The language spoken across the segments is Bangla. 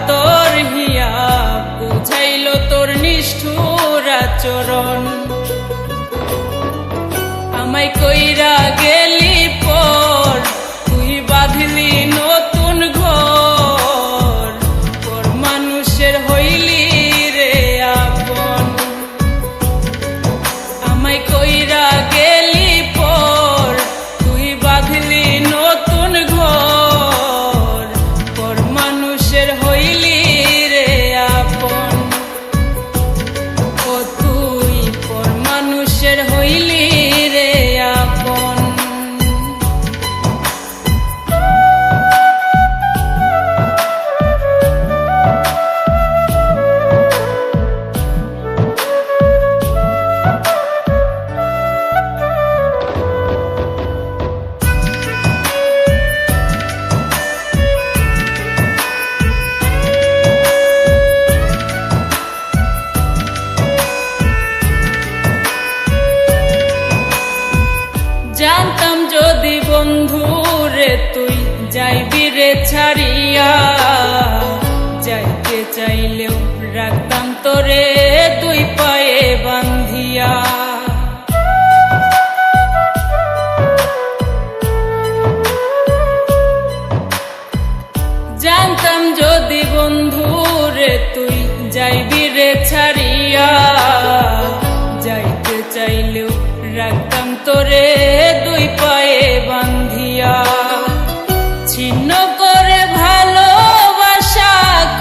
তোর হিয়া, বুঝাইল তোর নিষ্ঠুর আচরণ। আমায় কইরা গেলি পর, তুই বাঁধলি নতুন ঘর, তোর মানুষের হইলি রে আপন। আমায় কইরা গেলি পর, তুই বাঁধলি নতুন ঘর, তোর মানুষের হইলি রে আপন। ও তুই পর মানুষের হইলি রে আপন। জানতাম যদি বন্ধু রে তুই যাইবি রে ছাড়িয়া, যাইতে চাইলেও রাখতাম তোরে দুই পায়ে বান্ধিয়া। জানতাম যদি বন্ধু রে তুই যাইবি রে ছাড়িয়া, যাইতে চাইলেও রাখতাম তোরে দুই পায়ে বান্ধিয়া। ছিন্ন করে ভালোবাসা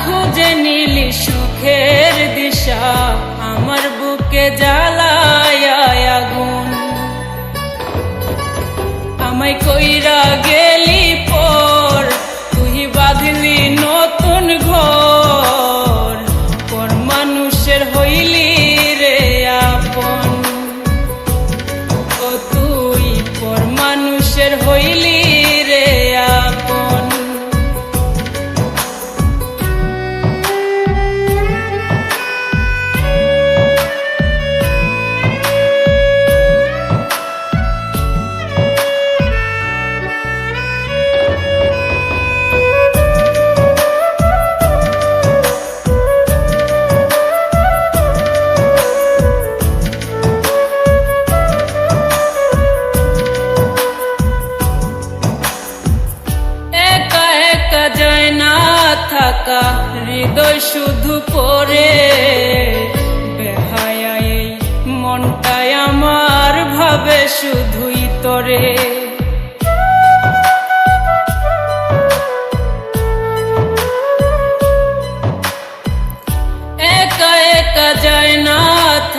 খুঁজে নিলি সুখের দিশা, আমার বুকে জ্বালায় আগুন। আমায় কইরা গেলি পর, তুই বাঁধলি নতুন ঘর, পর মানুষের হইলি রে আপন। ও তুই পর মানুষের হইলি রে আপন। যায় না থাকা হৃদয় শুধু পড়ে, বেহায়াই মনটাই আমার ভাবে শুধুই তোরে। একা একা যায় না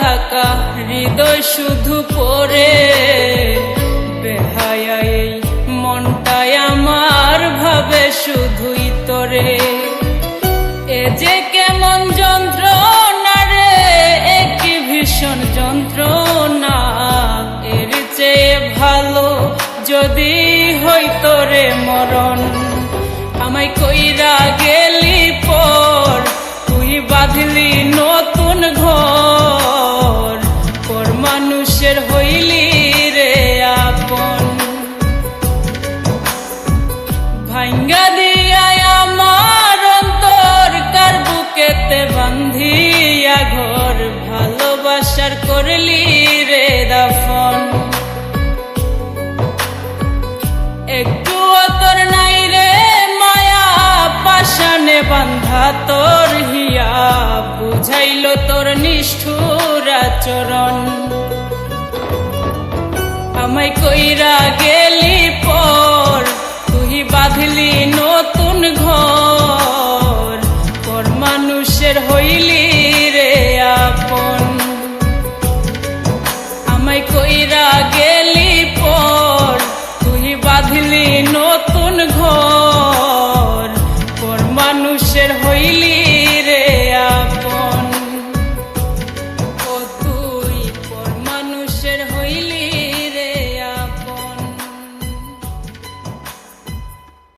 থাকা হৃদয় শুধু পড়ে, বেহায়াই মনটাই আমার ভাবে শুধুই তোরে। এ যে কেমন যন্ত্রণা রে, একই ভীষণ যন্ত্রণা, এর চেয়ে ভালো যদি হইতো রে মরণ। আমায় কইরা গেলি পর, তুই বাঁধলি নতুন ঘর, পর মানুষের হইলি রে আপন। ভাঙ্গা দিয়াই আমার অন্তর, কার বুকেতে বান্ধিয়া ঘর, ভালোবাসার করলি রে দাফন। একটু তোর নাই রে মায়া, পাশানে বান্ধা তোর হিয়া, বুঝাইল তোর নিষ্ঠুর আচরণ। আমায় কইরা গেলি পর, তুই বাঁধলি নতুন ঘর, পর মানুষের হইলি রে আপন। আমায় কইরা গেলি